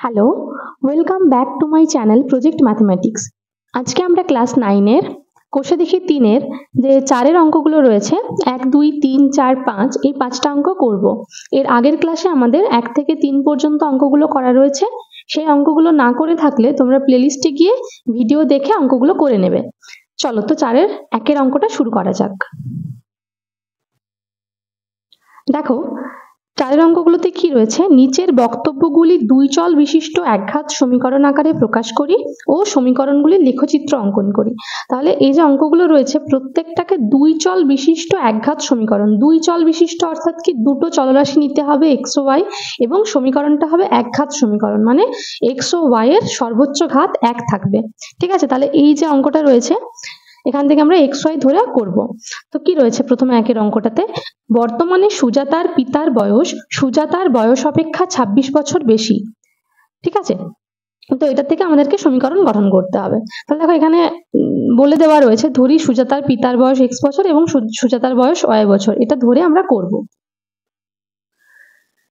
Hello, welcome back to my channel project mathematics. আজকে আমরা class 9-এর কোষে দেখি 3-এর যে 4-এর অঙ্কগুলো রয়েছে 1, 2, 3, 4, 5 এই 5টা অঙ্ক করব। এর আগের ক্লাসে আমাদের 1 থেকে 3 পর্যন্ত অঙ্কগুলো করা রয়েছে। সেই অঙ্কগুলো না করে থাকলে তোমরা প্লেলিস্টে গিয়ে ভিডিও দেখে অঙ্কগুলো করে নেবে। চলো তো 4-এর 1-এর অঙ্কটা শুরু করা যাক। দেখো 4-এর অঙ্কগুলোতে কি রয়েছে, নিচের বক্তব্যগুলি দুই চল বিশিষ্ট একঘাত সমীকরণ আকারে প্রকাশ করি ও সমীকরণগুলির লেখচিত্র অঙ্কন করি। তাহলে এই যে অঙ্কগুলো রয়েছে প্রত্যেকটাকে দুই চল বিশিষ্ট একঘাত সমীকরণ, দুই চল বিশিষ্ট অর্থাৎ কি দুটো চলরাশি নিতে হবে এক্স ও ওয়াই এবং সমীকরণটা হবে একঘাত সমীকরণ, মানে এক্স ও ওয়াই এর সর্বোচ্চ ঘাত 1 থাকবে। ঠিক আছে, তাহলে এই যে অঙ্কটা রয়েছে এখান থেকে আমরা এক্স ওয়াই ধরে করব। তো কি রয়েছে প্রথমে 1-এর অঙ্কটাতে, বর্তমানে সুজাতার পিতার বয়স সুজাতার বয়স অপেক্ষা 26 বছর বেশি। ঠিক আছে, তো এটা থেকে আমাদেরকে সমীকরণ গঠন করতে হবে। তাহলে দেখো এখানে বলে দেওয়া রয়েছে ধরি সুজাতার পিতার বয়স x বছর এবং সুজাতার বয়স y বছর, এটা ধরে আমরা করব।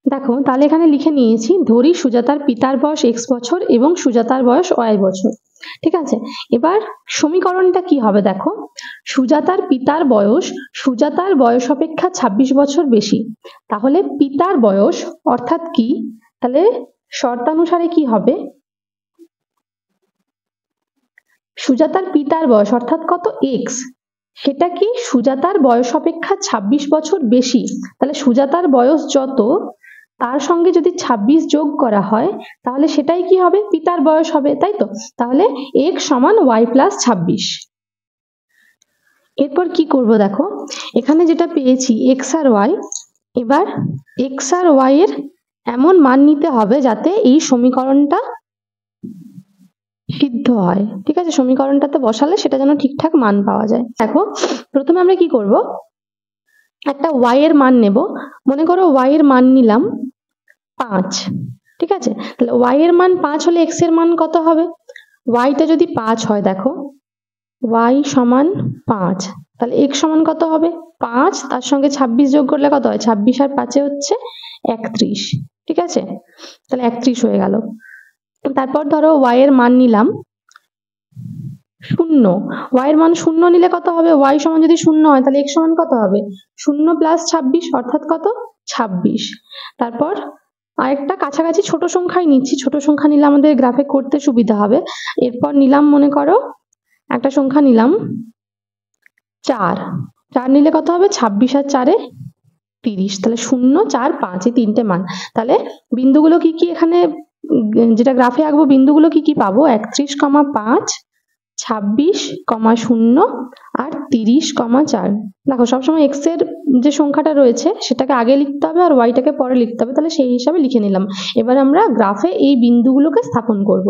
দেখো তাহলে এখানে লিখে নিয়েছি ধরি সুজাতার পিতার বয়স x বছর এবং সুজাতার বয়স y বছর। ঠিক আছে, এবার সমীকরণটা কি হবে দেখো, সুজাতার পিতার বয়স অপেক্ষা 26 বছর বেশি, তাহলে পিতার বয়স অর্থাৎ কি, তাহলে শর্তানুসারে কি হবে, সুজাতার পিতার বয়স অর্থাৎ কত x, সেটা কি সুজাতার বয়স অপেক্ষা 26 বছর বেশি, তাহলে সুজাতার বয়স যত তার সঙ্গে যদি 26 যোগ করা হয় তাহলে সেটাই কি হবে, পিতার বয়স হবে, তাই তো। তাহলে x সমান y প্লাস 26। এরপর কি করব দেখো, এখানে যেটা পেয়েছি x আর y, এবার x আর y এর এমন মান নিতে হবে যাতে এই সমীকরণটা সিদ্ধ হয়। ঠিক আছে, সমীকরণটাতে বসালে সেটা যেন ঠিকঠাক মান পাওয়া যায়। দেখো প্রথমে আমরা কি করব, একটা y এর মান নেব, মনে করো y এর মান নিলাম 5। ঠিক আছে, তাহলে y এর মান 5 হলে x এর মান কত হবে, y টা যদি 5 হয় দেখো y সমান 5, তাহলে x সমান কত হবে 5, তার সঙ্গে 26 যোগ করলে কত হয়, 26 আর 5 হচ্ছে 31। ঠিক আছে, তাহলে 31 হয়ে গেল। তারপর ধরো y এর মান নিলাম 0, y এর মান 0 নিলে কত হবে, y সমান যদি 0 হয় তাহলে x সমান কত হবে, 0 প্লাস 26 অর্থাৎ কত 26। তারপর আরেকটা কাছাকাছি ছোট সংখ্যাই নিচ্ছি, ছোট সংখ্যা নিলে আমাদের গ্রাফে করতে সুবিধা হবে। এরপর নিলাম মনে করো একটা সংখ্যা নিলাম 4, 4 নিলে কত হবে 26 আর 4 এ 30, তাহলে 0, 4, 5 এই তিনটে মান। তাহলে বিন্দুগুলো কি কি এখানে যেটা গ্রাফে আঁকবো বিন্দুগুলো কি কি পাবো, 31,5, 26,0 আর 30,4। দেখো সবসময় x এর যে সংখ্যাটা রয়েছে সেটাকে আগে লিখতে হবে আর y টাকে পরে লিখতে হবে, তাহলে সেই হিসাবে লিখে নিলাম। এবার আমরা গ্রাফে এই বিন্দুগুলোকে স্থাপন করব।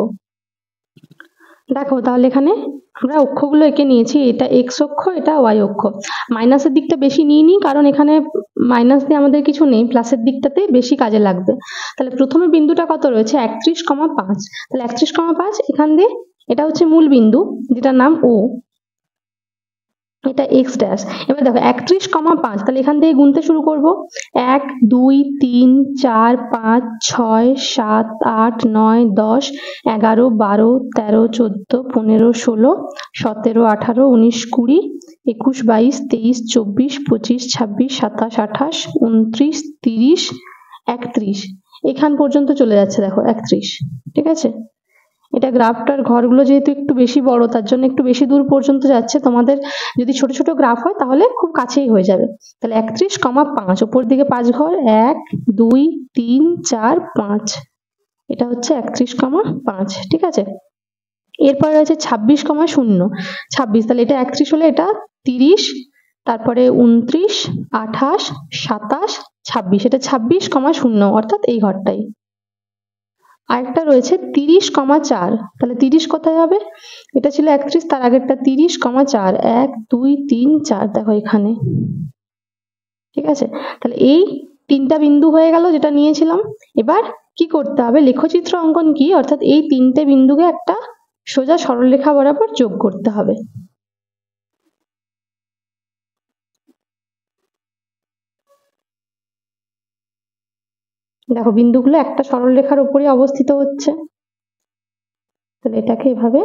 দেখো তাহলে এখানে আমরা অক্ষগুলো এঁকে নিয়েছি, এটা x অক্ষ এটা y অক্ষ। মাইনাসের দিকটা বেশি নিইনি কারণ এখানে মাইনাস দিয়ে আমাদের কিছু নেই, প্লাসের দিকটাতে বেশি কাজে লাগবে। তাহলে প্রথমে বিন্দুটা কত রয়েছে 31,5, তাহলে 31,5 এখান দিয়ে এটা হচ্ছে মূল বিন্দু যেটার নাম O, এটা x ড্যাশ। এবার দেখো 31,5, তাহলে এখান থেকে গুনতে শুরু করব, 1, 2, 3, 4, 5, 6, 7, 8, 9, 10, 11, 12, 13, 14, 15, 16, 17, 18, 19, 20, 21, 22, 23, 24, 25, 26, 27, 28, 29, 30, 31 এখান পর্যন্ত চলে যাচ্ছে দেখো 31। ঠিক আছে, এটা গ্রাফটার ঘরগুলো যেহেতু একটু বেশি বড় তার জন্য একটু বেশি দূর পর্যন্ত যাচ্ছে, তোমাদের যদি ছোট ছোট গ্রাফ হয় তাহলে খুব কাছেই হয়ে যাবে। তাহলে 31,5 উপর দিকে 5 ঘর, 1, 2, 3, 4, 5, এটা হচ্ছে 31,5। ঠিক আছে, এরপরে রয়েছে 26,0, 26, তাহলে এটা 31 হলে এটা 30, তারপরে 29, 28, 27, 26, এটা 26,0 অর্থাৎ এই ঘরটাই। আরেকটা রয়েছে 30,4, তাহলে 30 কোথায় হবে, এটা ছিল 31, তার আগেরটা 30,4, 1, 2, 3, 4 দেখো এখানে। ঠিক আছে, তাহলে এই তিনটা বিন্দু হয়ে গেল যেটা নিয়েছিলাম। এবার কি করতে হবে, লেখচিত্র অঙ্কন কি, অর্থাৎ এই তিনটে বিন্দুকে একটা সোজা সরলরেখা বরাবর যোগ করতে হবে। দেখো বিন্দুগুলো একটা সরল রেখার উপরে অবস্থিত হচ্ছে, তাহলে এটাকে এভাবে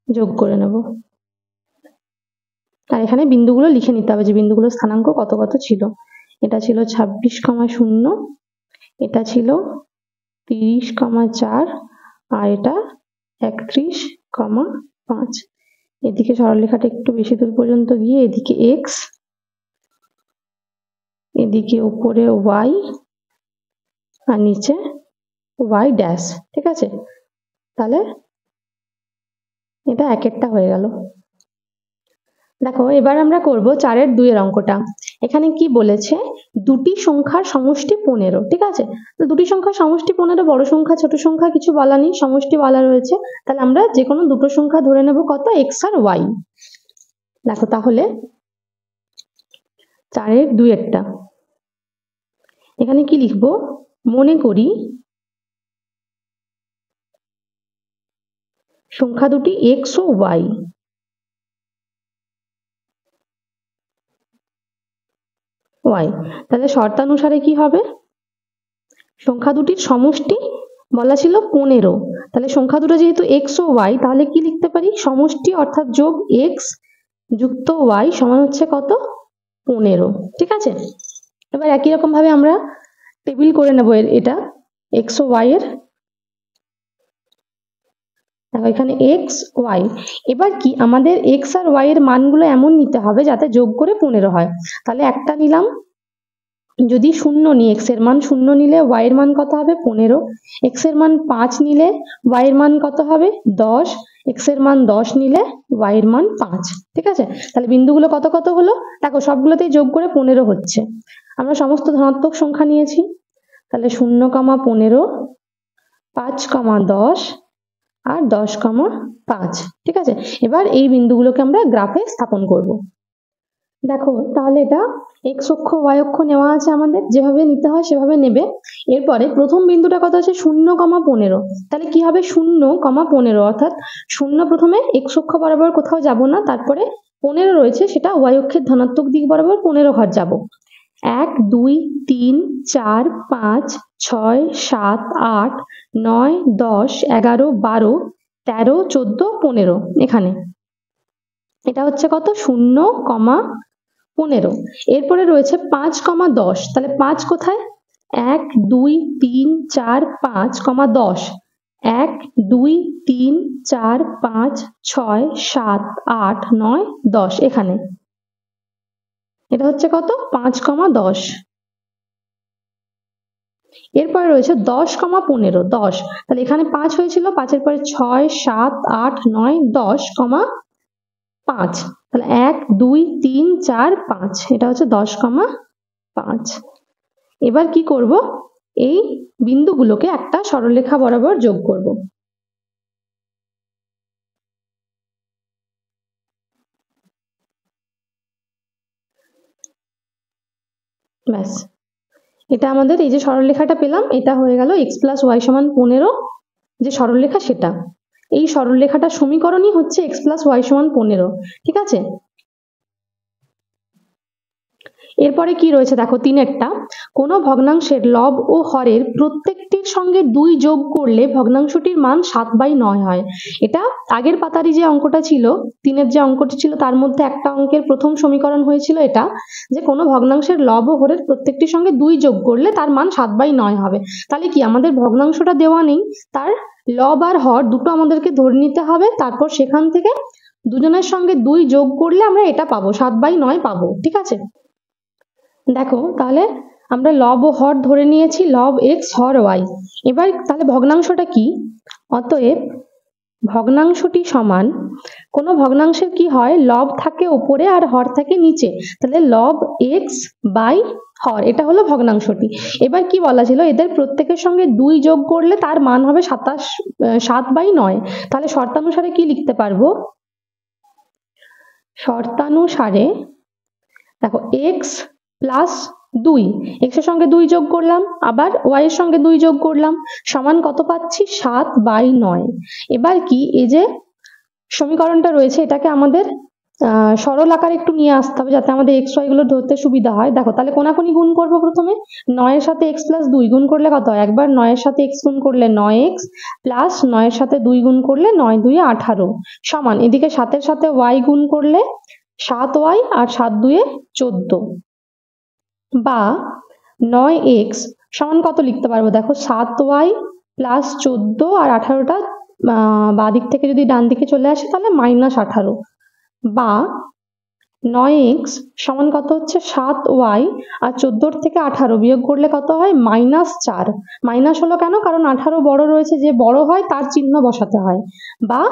যোগ করে নেব। আর এখানে বিন্দুগুলো লিখে নিতে হবে যে বিন্দুগুলোর স্থানাঙ্ক কত কত ছিল। এটা ছিল 26,0, এটা ছিল 30,4, আর এটা 31,5। এদিকে সরলরেখাটা একটু বেশি দূর পর্যন্ত গিয়ে এদিকে এক্স, এদিকে উপরে ওয়াই, আর নিচে ওয়াই ড্যাশ। ঠিক আছে, তাহলে এটা এক একটা হয়ে গেল। দেখো এবার আমরা করব 4-এর 2-এর অঙ্কটা। এখানে কি বলেছে, দুটি সংখ্যার সমষ্টি 15। ঠিক আছে, তো দুটি সংখ্যার সমষ্টি 15, বড় সংখ্যা ছোট সংখ্যা কিছু বলা নেই, সমষ্টি বলা রয়েছে। তাহলে আমরা যে কোনো দুটো সংখ্যা ধরে নেব কত, এক্স আর ওয়াই। দেখো তাহলে 4-এর 2-এরটা এখানে কি লিখব, মনে করি সংখ্যা দুটি এক্স ও ওয়াই। ওয়াই, তাহলে শর্তানুসারে কি হবে, সংখ্যা দুটির সমষ্টি বলা ছিল 15, তাহলে সংখ্যা দুটো যেহেতু এক্স ও ওয়াই, তাহলে কি লিখতে পারি, সমষ্টি অর্থাৎ যোগ এক্স যুক্ত ওয়াই সমান হচ্ছে কত, 15। ঠিক আছে, এবার একই রকম ভাবে আমরা টেবিল করে নেব এটা এক্স ও ওয়াই এর। দেখো এখানে এক্স ওয়াই, এবার কি আমাদের এক্স আর ওয়াই এর মানগুলো এমন নিতে হবে যাতে যোগ করে 15 হয়। তাহলে একটা নিলাম, যদি 0 নিই, এক্স এর মান 0 নিলে ওয়াই এর মান কত হবে, 15। এক্স এর মান 5 নিলে ওয়াই এর মান কত হবে, 10। এক্স এর মান 10 নিলে ওয়াই এর মান 5। ঠিক আছে, তাহলে বিন্দুগুলো কত কত হলো, দেখো সবগুলোতেই যোগ করে 15 হচ্ছে। আমরা সমস্ত ধনাত্মক সংখ্যা নিয়েছি, তাহলে 0,15, 5,10 আর 10,5। ঠিক আছে, এবার এই বিন্দুগুলোকে আমরা গ্রাফে স্থাপন করব। দেখো তাহলে এটা এক্স অক্ষ ওয়াই অক্ষ নেওয়া আছে আমাদের, যেভাবে নিতে হয় সেভাবে নেবে। এরপরে প্রথম বিন্দুটা কত আছে, 0,15। তাহলে কি হবে, 0,15, অর্থাৎ 0 প্রথমে এক্স অক্ষ বরাবর কোথাও যাব না, তারপরে 15 রয়েছে সেটা ওয়াই অক্ষের ধনাত্মক দিক বরাবর 15 ঘর যাব। 1, 2, 3, 4, 5, 6, 7, 8, 9, 10, 11, 12, 13, 14, 15 এখানে। এটা হচ্ছে কত, 0,15। এরপরে রয়েছে 5,10, তাহলে 5 কোথায়, 1, 2, 3, 4, 5,10, 1, 2, 3, 4, 5, 6, 7, 8, 9, 10 এখানে। এটা হচ্ছে কত, 5,10। এরপরে রয়েছে 10,15, 10, তাহলে এখানে 5 হয়েছিল, 5-এর পরে 6, 7, 8, 9, 10, 5, তাহলে 1, 2, 3, 4, 5, এটা হচ্ছে 10,5। এবার কি করব, এই বিন্দুগুলোকে একটা সরলরেখা বরাবর যোগ করব। ব্যাস, এটা আমাদের এই যে সরলরেখাটা পেলাম, এটা হয়ে গেল x + y = 15 যে সরলরেখা সেটা। এই সরলরেখাটার সমীকরণই হচ্ছে x + y = 15। ঠিক আছে, এরপরে কি রয়েছে দেখো, 3-এরটা, কোনো ভগ্নাংশের লব ও হরের প্রত্যেকটির সঙ্গে 2 যোগ করলে ভগ্নাংশটির মান 7/9 হয়। এটা আগের পাতারই যে অঙ্কটা ছিল, 3-এর যে অঙ্কটি ছিল তার মধ্যে একটা অঙ্কের প্রথম সমীকরণ হয়েছিল এটা, যে কোনো ভগ্নাংশের লব ও হরের প্রত্যেকটির সঙ্গে 2 যোগ করলে তার মান 7/9 হবে। তাহলে কি আমাদের ভগ্নাংশটা দেওয়া নেই, তার লব আর হর দুটো আমাদেরকে ধরে নিতে হবে, তারপর সেখান থেকে দুজনের সঙ্গে 2 যোগ করলে আমরা এটা পাবো, 7/9 পাবো। ঠিক আছে, দেখো তাহলে আমরা লব ও হর ধরে নিয়েছি, লব এক্স হর ওয়াই। এবার তাহলে ভগ্নাংশটা কি, অতএব ভগ্নাংশটি সমান, কোনো ভগ্নাংশের কি হয়, লব থাকে উপরে আর হর থাকে নিচে, তাহলে লব এক্স বাই হর, এটা হলো ভগ্নাংশটি। এবার কি বলা ছিল, এদের প্রত্যেকের সঙ্গে 2 যোগ করলে তার মান হবে 7/9। তাহলে শর্তানুসারে কি লিখতে পারবো, শর্তানুসারে দেখো এক্স প্লাস 2, এক্স এর সঙ্গে 2 যোগ করলাম, আবার ওয়াই এর সঙ্গে 2 যোগ করলাম, সমান কত পাচ্ছি, 7/9। এবার কি, এই যে সমীকরণটা রয়েছে এটাকে আমাদের সরল আকারে একটু নিয়ে আসতে হবে যাতে আমাদের এক্স ওয়াই গুলো ধরতে সুবিধা হয়। দেখো তাহলে কোনাকুনি গুণ করবো প্রথমে। 9 এর সাথে x প্লাস 2 গুণ করলে কত হয়? একবার 9 এর সাথে x গুণ করলে 9x প্লাস 9 এর সাথে 2 গুণ করলে 9 2 18 সমান এদিকে 7 এর সাথে y গুণ করলে 7y আর 7 2 14 বা 9x সমান কত লিখতে পারবো? দেখো 7y প্লাস 14 আর 18টা বাঁ দিক থেকে যদি ডান দিকে চলে আসে তাহলে -18 বা 9x সমান কত হচ্ছে? 7y আর 14 থেকে 18 বিয়োগ করলে কত হয়? -4। মাইনাস হলো কেন? কারণ 18 বড় রয়েছে, যে বড় হয় তার চিহ্ন বসাতে হয়। বা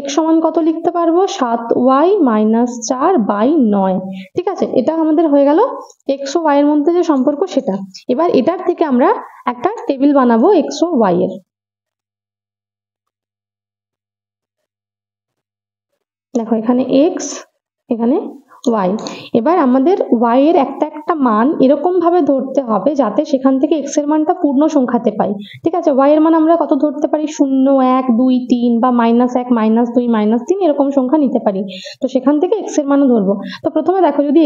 x সমান কত লিখতে পারবো? 7y - 4 by 9। ঠিক আছে, এটা আমাদের হয়ে গেল x ও y এর মধ্যে যে সম্পর্ক সেটা। এবার এটার থেকে আমরা একটা টেবিল বানাবো x ও y এর। দেখো এখানে x, এখানে y। এবার আমাদের y এর একটা একটা মান এরকম ভাবে ধরতে হবে যাতে সেখান থেকে x এর মানটা পূর্ণ সংখ্যাতে পাই। ঠিক আছে, y এর মান আমরা কত ধরতে পারি? 0 1 2 3 বা -1 -2 -3 এরকম সংখ্যা নিতে পারি। তো সেখান থেকে x এর মানও ধরবো। তো প্রথমে দেখো যদি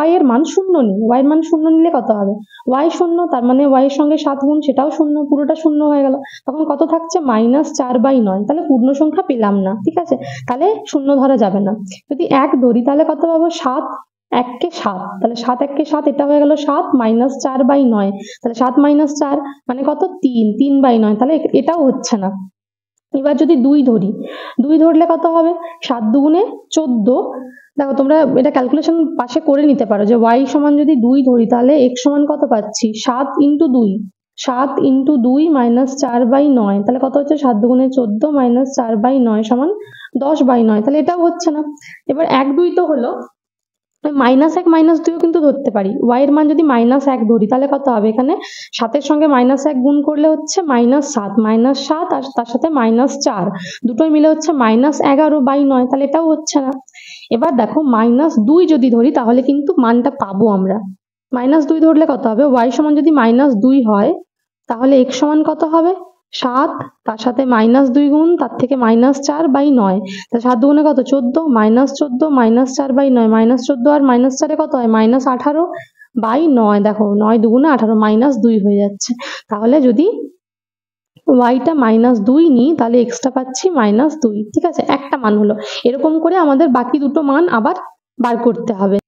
y এর মান 0 নিই, y এর মান 0 নিলে কত হবে? y 0, তার মানে y এর সঙ্গে 7 গুণ, সেটাও 0, পুরোটা 0 হয়ে গেল। তখন কত থাকছে? -4/9। তাহলে পূর্ণ সংখ্যা পেলাম না। ঠিক আছে, তাহলে 0 ধরা যাবে না। যদি 1 ধরি তাহলে কত পাবো? 7 1 কে 7, তাহলে 7 1 কে 7, এটা হয়ে গেল 7 -4/9। তাহলে 7 - 4 মানে কত? 3 3/9। তাহলে এটাও হচ্ছে না। এবার যদি 2 ধরি, 2 ধরলে কত হবে? 7 দুগুণে 14। দেখো তোমরা এটা ক্যালকুলেশন পাশে করে নিতে পারো যে y সমান যদি 2 ধরি তাহলে x সমান কত পাচ্ছি? 7 × 2, 7 × 2 -4/9। তাহলে কত হচ্ছে? 7 দুগুণে 14 -4/9 সমান 10/9। তাহলে এটাও হচ্ছে না। এবার 1 2 তো হলো, -1 -2ও কিন্তু ধরতে পারি। y এর মান যদি -1 ধরি তাহলে কত হবে? এখানে 7 এর সঙ্গে -1 গুণ করলে হচ্ছে -7, -7 আর তার সাথে -4 দুটোই মিলে হচ্ছে -11/9। তাহলে এটাও হচ্ছে না। এবার দেখো -2 যদি ধরি তাহলে কিন্তু মানটা পাবো আমরা। -2 ধরলে কত হবে? y সমান যদি -2 হয় তাহলে x সমান কত হবে? 7, তার সাথে -2 গুণ, তার থেকে -4/9। তাহলে 7 দুগুণে কত? 14, -14 -4/9, -14 আর -4 কত হয়? -18/9। দেখো 9 দুগুণে 18, -2 হয়ে যাচ্ছে। তাহলে যদি y টা -2 নিই তাহলে x টা পাচ্ছি -2। ঠিক আছে, একটা মান হলো। এরকম করে আমাদের বাকি দুটো মান আবার বার করতে হবে।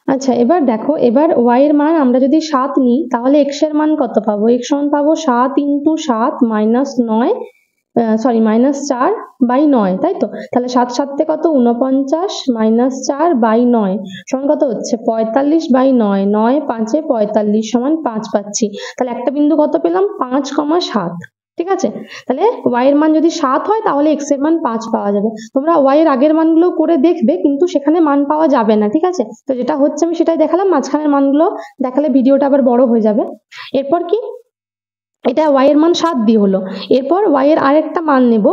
আচ্ছা, এবার দেখো, এবার y এর মান আমরা যদি 7 নিই তাহলে x এর মান কত পাবো? x সমান পাবো 7 × 7 -9 -4/9, তাই তো? তাহলে 7 7 তে কত? 49 -4/9 সমান কত হচ্ছে? 45/9। 9 5 এ 45 সমান 5 পাচ্ছি। তাহলে একটা বিন্দু কত পেলাম? 5,7। ঠিক আছে, তাহলে y এর মান যদি 7 হয় তাহলে x এর মান 5 পাওয়া যাবে। তোমরা y এর আগের মানগুলো করে দেখবে, কিন্তু সেখানে মান পাওয়া যাবে না। ঠিক আছে, তো যেটা হচ্ছে আমি সেটাই দেখালাম, মাঝখানের মানগুলো দেখালে ভিডিওটা আবার বড় হয়ে যাবে। এরপর কি? এটা y এর মান 7 দিয়ে হলো। এরপর y এর আরেকটা মান নেব,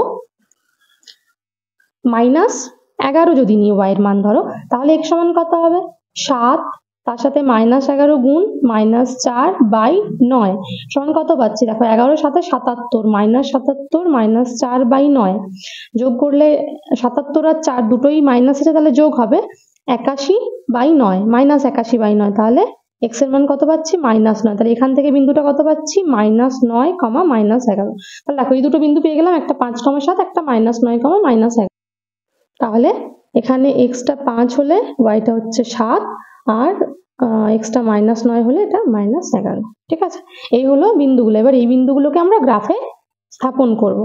-11 যদি নিই y এর মান ধরো, তাহলে x সমান কত হবে? 7, তার সাথে -11 গুণ -4/9 সমান কত পাচ্ছি? দেখো 11 এর সাথে 77, -77 -4/9 যোগ করলে 77 আর 4 দুটোই মাইনাস আছে, তাহলে যোগ হবে 81/9, -81/9। তাহলে x এর মান কত পাচ্ছি? -9। তাহলে এখান থেকে বিন্দুটা কত পাচ্ছি? -9, -11। তাহলে দেখো এই দুটো বিন্দু পেয়ে গেলাম, একটা 5,7, একটা -9, -11। তাহলে এখানে x টা 5 হলে y টা হচ্ছে 7 আর x টা -9 হলে এটা -11। ঠিক আছে, এই হলো বিন্দুগুলো। এবার এই বিন্দুগুলোকে আমরা গ্রাফে স্থাপন করব।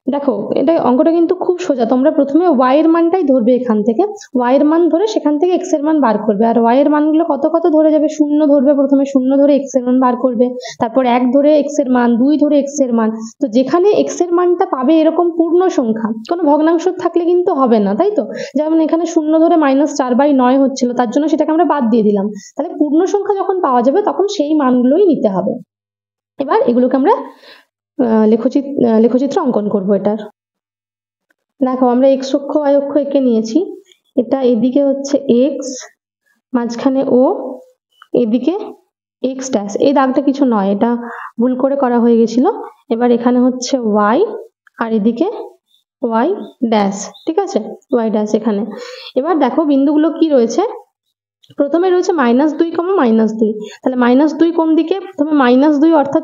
দেখো এটা অঙ্কটা কিন্তু খুব সোজা। তোমরা প্রথমে y এর মানটাই ধরবে, এখান থেকে y এর মান ধরে সেখান থেকে x এর মান বার করবে। আর y এর মানগুলো কত কত ধরে যাবে? 0 ধরবে, প্রথমে 0 ধরে x এর মান বার করবে, তারপর 1 ধরে x এর মান, 2 ধরে x এর মান। তো যেখানে x এর মানটা পাবে এরকম পূর্ণ সংখ্যা, কোনো ভগ্নাংশ থাকলে কিন্তু হবে না, তাই তো? যেমন এখানে 0 ধরে -4/9 হচ্ছিল, তার জন্য সেটাকে আমরা বাদ দিয়ে দিলাম। তাহলে পূর্ণ সংখ্যা যখন পাওয়া যাবে তখন সেই মানগুলোই নিতে হবে। এবার এগুলোকে আমরা লেখচিত্র অঙ্কন করব এটার। দেখো আমরা x অক্ষ y অক্ষ এঁকে নিয়েছি। এটা এদিকে হচ্ছে x, মাঝখানে o, এদিকে x ড্যাশ। এই দাগটা কিছু নয়, এটা ভুল করে করা হয়ে গেছিল। এবার এখানে হচ্ছে y আর এদিকে ওয়াই ড্যাশ, ঠিক আছে, ওয়াই ড্যাশ এখানে। এবার দেখো বিন্দুগুলো কি রয়েছে, প্রথমে রয়েছে -2, -2, তাহলে -2 কোন দিকে, প্রথমে -2 অর্থাৎ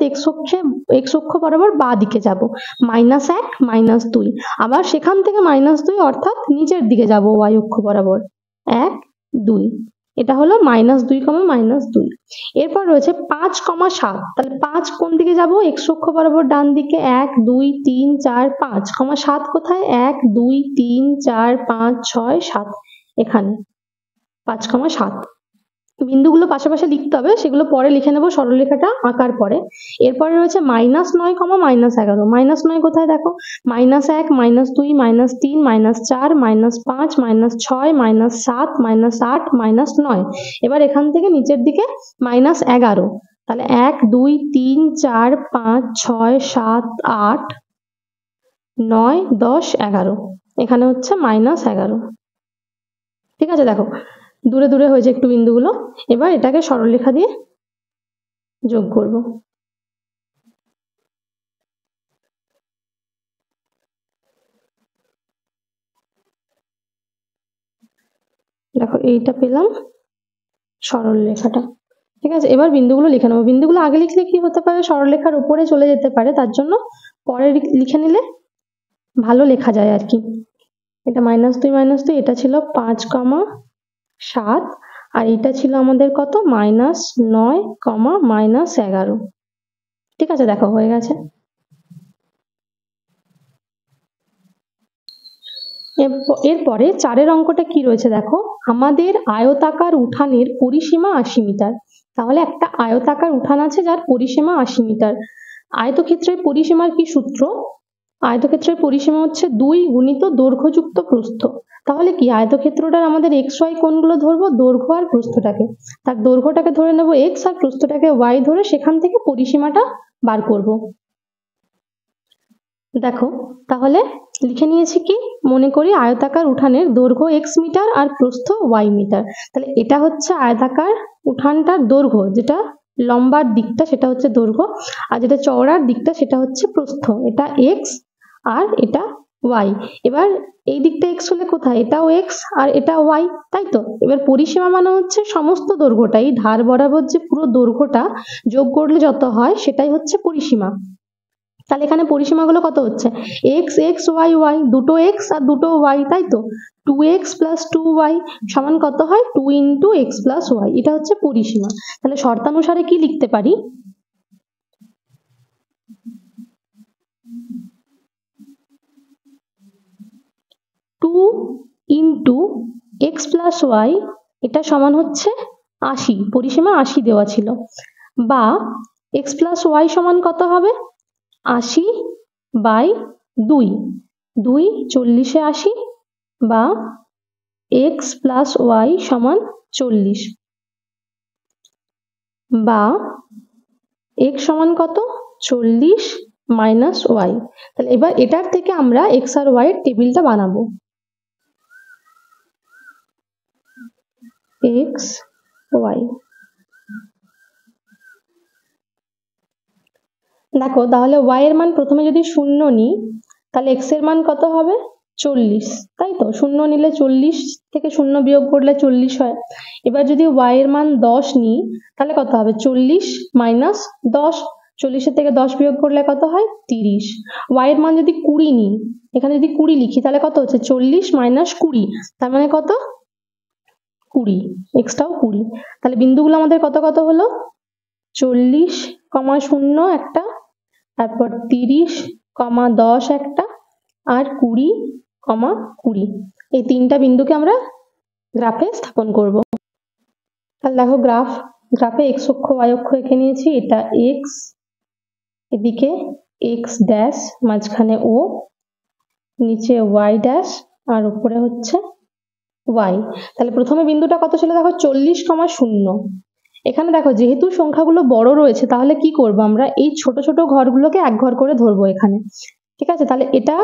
এক্স অক্ষ বরাবর বাঁ দিকে যাব, -1 -2, আবার সেখান থেকে -2 অর্থাৎ নিচের দিকে যাব ওয়াই অক্ষ বরাবর 1 2, এটা হলো -2, -2। এরপর রয়েছে 5, 7, তাহলে 5 কোন দিকে যাব, এক্স অক্ষ বরাবর ডান দিকে 1 2 3 4 5, 7 কোথায়, 1 2 3 4 5 6 7, এখানে 5, 7। বিন্দুগুলো পাশাপাশি লিখতে হবে, সেগুলো পরে লিখে নেব সরলরেখাটা আঁকার পরে। এরপরে রয়েছে -9, -11, -9 কোথায় দেখো, -1 -2 -3 -4 -5 -6 -7 -8 -9, এবার এখান থেকে নিচের দিকে -11, তাহলে 1 2 3 4 5 6 7 8 9 10 11, এখানে হচ্ছে -11, ঠিক আছে। দেখো দূরে দূরে হয়েছে একটু বিন্দুগুলো, এবার এটাকে সরলরেখা দিয়ে যোগ করব। দেখো এইটা পেলাম সরলরেখাটা, ঠিক আছে। এবার বিন্দুগুলো লিখে নেবো, বিন্দুগুলো আগে লিখলে কি হতে পারে, সরলরেখার উপরে চলে যেতে পারে, তার জন্য পরে লিখে নিলে ভালো লেখা যায় আর কি। এটা -2 -2, এটা ছিল 5, 7, আর এটা ছিল আমাদের কত, -9, -11, ঠিক আছে। দেখো হয়ে গেছে। এরপরে 4 অঙ্কটা কি রয়েছে দেখো, আমাদের আয়তাকার উঠানের পরিসীমা 80 মিটার। তাহলে একটা আয়তাকার উঠান আছে যার পরিসীমা 80 মিটার। আয়তক্ষেত্রের পরিসীমার কি সূত্র, আয়তক্ষেত্রের পরিসীমা হচ্ছে 2 গুণিত দৈর্ঘ্যযুক্ত প্রস্থ। তাহলে কি আয়তক্ষেত্রটার আমাদের এক্স ওয়াই কোণগুলো ধরবো, দৈর্ঘ্য আর প্রস্থটাকে, তার দৈর্ঘ্যটাকে ধরে নেব এক্স আর প্রস্থটাকে ওয়াই ধরে সেখান থেকে পরিসীমাটা বার করব। দেখো তাহলে লিখে নিয়েছি কি, মনে করি আয়তাকার উঠানের দৈর্ঘ্য এক্স মিটার আর প্রস্থ ওয়াই মিটার। তাহলে এটা হচ্ছে আয়তাকার উঠানটার দৈর্ঘ্য, যেটা লম্বার দিকটা সেটা হচ্ছে দৈর্ঘ্য, আর যেটা চওড়ার দিকটা সেটা হচ্ছে প্রস্থ, এটা এক্স আর এটা ওয়াই। এবার এই দিকটা এক্স হলে কোথায়, এটাও এক্স আর এটা ওয়াই, তাই তো। এবার পরিসীমা মানে হচ্ছে সমস্ত দৈর্ঘ্যটা, এই ধার বরাবর যে পুরো দৈর্ঘ্যটা যোগ করলে যত হয় সেটাই হচ্ছে পরিসীমা। তাহলে এখানে পরিসীমাগুলো কত হচ্ছে, এক্স এক্স ওয়াই ওয়াই, দুটো এক্স আর দুটো ওয়াই, তাই তো। 2x + 2y সমান কত হয়, 2 × x + y, এটা হচ্ছে পরিসীমা। তাহলে শর্তানুসারে কি লিখতে পারি, 2 × x + y, এটা সমান হচ্ছে 80, পরিসীমা 80 দেওয়া ছিল, বা x + y সমান কত হবে, 80/2, 2 40 এ 80, বা x + y সমান 40, বা x সমান কত, 40 - y। তাহলে এবার এটার থেকে আমরা x আর y এর টেবিলটা বানাবো, x y। দেখো তাহলে y এর মান প্রথমে যদি 0 নিই, তাহলে x এর মান কত হবে, 40, তাই তো। 0 নিলে 40 থেকে 0 বিয়োগ করলে 40 হয়। এবার যদি y এর মান 10 নিই, তাহলে কত হবে, 40 - 10, 40 থেকে 10 বিয়োগ করলে কত হয়, 30। y এর মান যদি 20 নিই, এখানে যদি 20 লিখি তাহলে কত হচ্ছে, 40 - 20, তার মানে কত, 20, এক্সটাও 20। তাহলে বিন্দুগুলো আমাদের কত কত হলো, 40, 0 একটা, তারপর 30, 10 একটা, আর 20, 20। এই তিনটা বিন্দুকে আমরা গ্রাফে স্থাপন করব। তাহলে দেখো গ্রাফে এক্স অক্ষ ওয়াই অক্ষ এঁকে নিয়েছি, এটা এক্স, এদিকে এক্স ড্যাশ, মাঝখানে ও, নিচে ওয়াই ড্যাশ, আর উপরে হচ্ছে ওয়াই। তাহলে প্রথমে বিন্দুটা কত ছিল দেখো, 40, 0। এখানে দেখো যেহেতু সংখ্যাগুলো বড় রয়েছে, তাহলে কি করব আমরা, এই ছোট ছোট ঘরগুলোকে এক ঘর করে ধরবো এখানে, ঠিক আছে। তাহলে এটা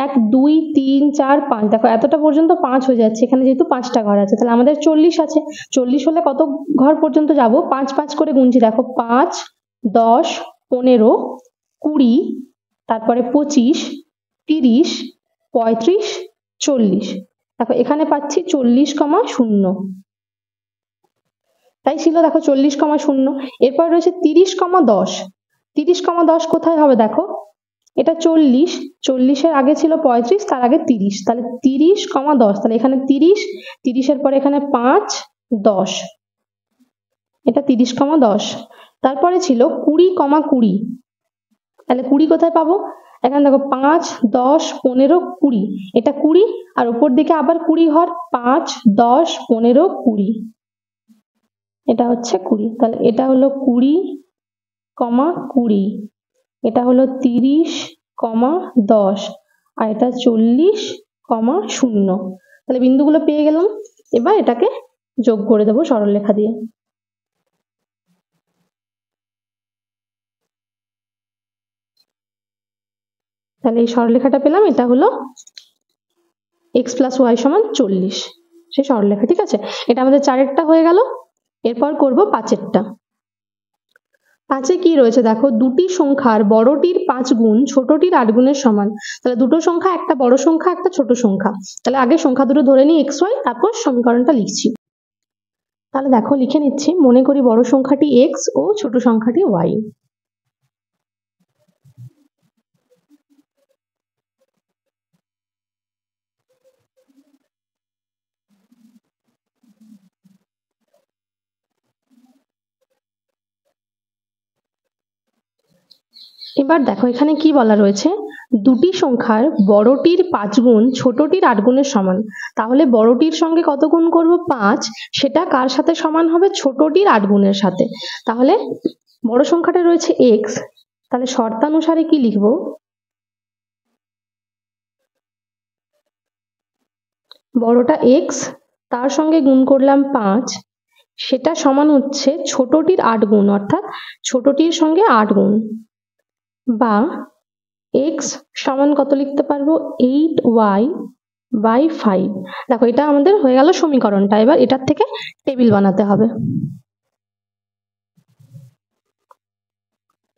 1 2 3 4 5, দেখো এতটা পর্যন্ত 5 হয়ে যাচ্ছে, এখানে যেহেতু 5টা ঘর আছে, তাহলে আমাদের 40 আছে। 40 হলে কত ঘর পর্যন্ত যাব, 5 5 করে গুনছি, দেখো 5 10 15 20, তারপরে 25 30 35, 40। দেখো এখানে পাচ্ছি 40,0, তাই ছিল দেখো 40,0। এরপর রয়েছে 30,10। 30,10 কোথায় হবে দেখো, এটা 40, 40-এর আগে ছিল 35, তার আগে 30, তাহলে 30,10, তাহলে এখানে 30, 30-এর পরে এখানে 5, 10, এটা 30,10। তারপরে ছিল 20,20, তাহলে 20 কোথায় পাবো, এখানে দেখো 5, 10, 15, 20, এটা 20, আর উপর দিকে আবার 20 ঘর, 5, 10, 15, 20, এটা হচ্ছে 20, তাহলে এটা হলো 20,20, এটা হলো 30,10, আর এটা 40,0। তাহলে বিন্দুগুলো পেয়ে গেলাম। এবার এটাকে যোগ করে দেবো সরলরেখা দিয়ে। তাহলে এই সরলরেখাটা পেলাম, এটা হলো x + y = 40, সেই সরলরেখা। ঠিক আছে, এটা আমাদের 4-এরটা হয়ে গেল। এরপর করব 5-এরটা। 5-এ কি রয়েছে দেখো, দুটি সংখ্যার বড়টির 5 গুণ ছোটটির 8 গুণের সমান। তাহলে দুটো সংখ্যা, একটা বড় সংখ্যা একটা ছোট সংখ্যা। তাহলে আগে সংখ্যা দুটো ধরে নিই x, y, তারপর সমীকরণটা লিখছি। তাহলে দেখো লিখে নিচ্ছি, মনে করি বড় সংখ্যাটি x ও ছোট সংখ্যাটি y। এবার দেখো এখানে কি বলা রয়েছে, দুটি সংখ্যার বড়টির 5 গুণ ছোটটির 8 গুণের সমান। তাহলে বড়টির সঙ্গে কত গুণ করব, 5, সেটা কার সাথে সমান হবে, ছোটটির 8 গুণের সাথে। তাহলে বড় সংখ্যাটা রয়েছে x, তাহলে শর্তানুসারে কি লিখব, বড়টা x, তার সঙ্গে গুণ করলাম 5, সেটা সমান হচ্ছে ছোটটির 8 গুণ, অর্থাৎ ছোটটির সঙ্গে 8 গুণ, বা x সমান কত লিখতে পারবো, 8y/5। দেখো এটা আমাদের হয়ে গেল সমীকরণটা। এবার এটার থেকে টেবিল বানাতে হবে।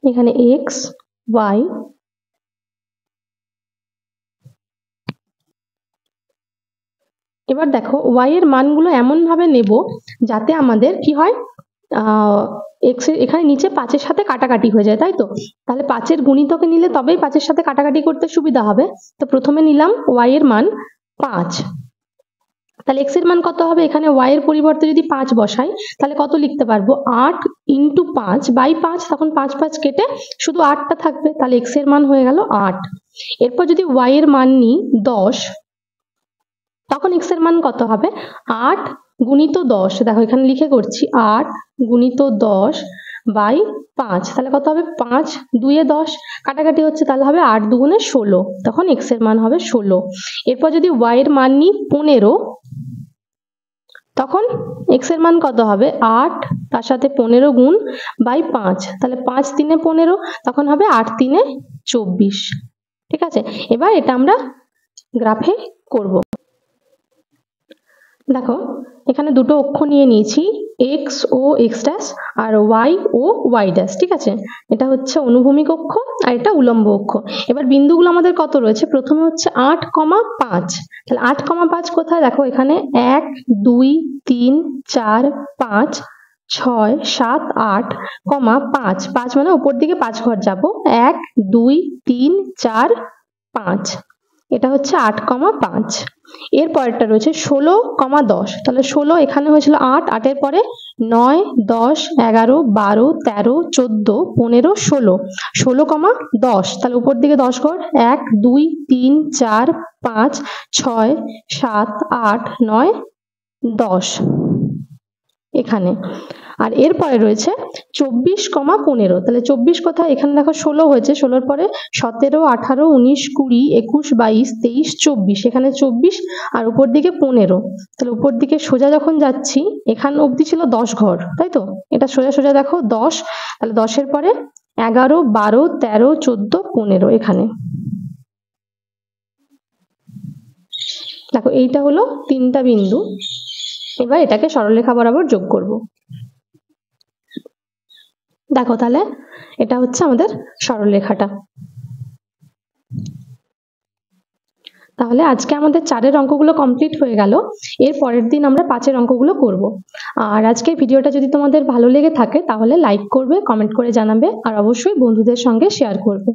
এখানে x, y, এবার দেখো y এর মানগুলো এমন ভাবে নেব যাতে আমাদের কি হয়, x এখানে নিচে 5-এর সাথে কাটাকাটি হয়ে যায়, তাই তো। তাহলে 5-এর গুণিতকে নিলে তবেই 5-এর সাথে কাটাকাটি করতে সুবিধা হবে। তো প্রথমে নিলাম y এর মান 5, তাহলে x এর মান কত হবে, এখানে y এর পরিবর্তে যদি 5 বসাই তাহলে কত লিখতে পারবো, 8 × 5/5, তখন 5 5 কেটে শুধু 8টা থাকবে, তাহলে x এর মান হয়ে গেল 8। এরপর যদি y এর মান নিই 10, তখন x এর মান কত হবে, 8 × 10, দেখো এখানে লিখে করছি, 8 × 10/5, তাহলে কত হবে, 5 2 10, কাটাকাটি হচ্ছে, তাহলে হবে 8 2 × 16, তখন x এর মান হবে 16। এরপর যদি y এর মান নিই 15, তখন x এর মান কত হবে, 8 তার সাথে 15 × 5, তাহলে 5 3 15, তখন হবে 8 3 24। ঠিক আছে, এবার এটা আমরা গ্রাফে করব। দেখো এখানে দুটো অক্ষ নিয়ে নিয়েছি, x ও x ড্যাশ, আর y ও y ড্যাশ। ঠিক আছে, এটা হচ্ছে অনুভূমিক অক্ষ আর এটা উলম্ব অক্ষ। এবার বিন্দুগুলো আমাদের কত রয়েছে, প্রথমে হচ্ছে 8,5, তাহলে 8,5 কোথায়, দেখো এখানে 1 2 3 4 5 6 7 8, 5 5 মানে উপর দিকে 5 ঘর যাব, 1 2 3 4 5, এটা হচ্ছে 8,5। এর পরেরটা রয়েছে 16,10, তাহলে 16 এখানে হয়েছিল 8, 8-এর পরে 9 10 11 12 13 14 15 16, 16,10, তাহলে উপর দিকে 10 ঘর, 1 2 3 4 5 6 7 8 9 10 এখানে। আর এরপরে রয়েছে 24,15, তাহলে 24 কোথায়, এখানে দেখো 16 হয়েছে, 16-এর পরে 17 18 19 20 21 22 23 24, এখানে 24 আর উপর দিকে 15, তাহলে উপর দিকে সোজা যখন যাচ্ছি, এখান অবধি ছিল 10 ঘর, তাই তো। এটা সোজা সোজা দেখো 10, তাহলে 10-এর পরে 11 12 13 14 15 এখানে। দেখো এইটা হলো 3টা বিন্দু। এবার এটাকে সরলরেখা বরাবর যোগ করব। দেখো তাহলে এটা হচ্ছে আমাদের সরলরেখাটা। তাহলে আজকে আমাদের 4-এর অঙ্কগুলো কমপ্লিট হয়ে গেল। এর পরের দিন আমরা 5-এর অঙ্কগুলো করব। আর আজকের ভিডিওটা যদি তোমাদের ভালো লেগে থাকে তাহলে লাইক করবে, কমেন্ট করে জানাবে আর অবশ্যই বন্ধুদের সঙ্গে শেয়ার করবে।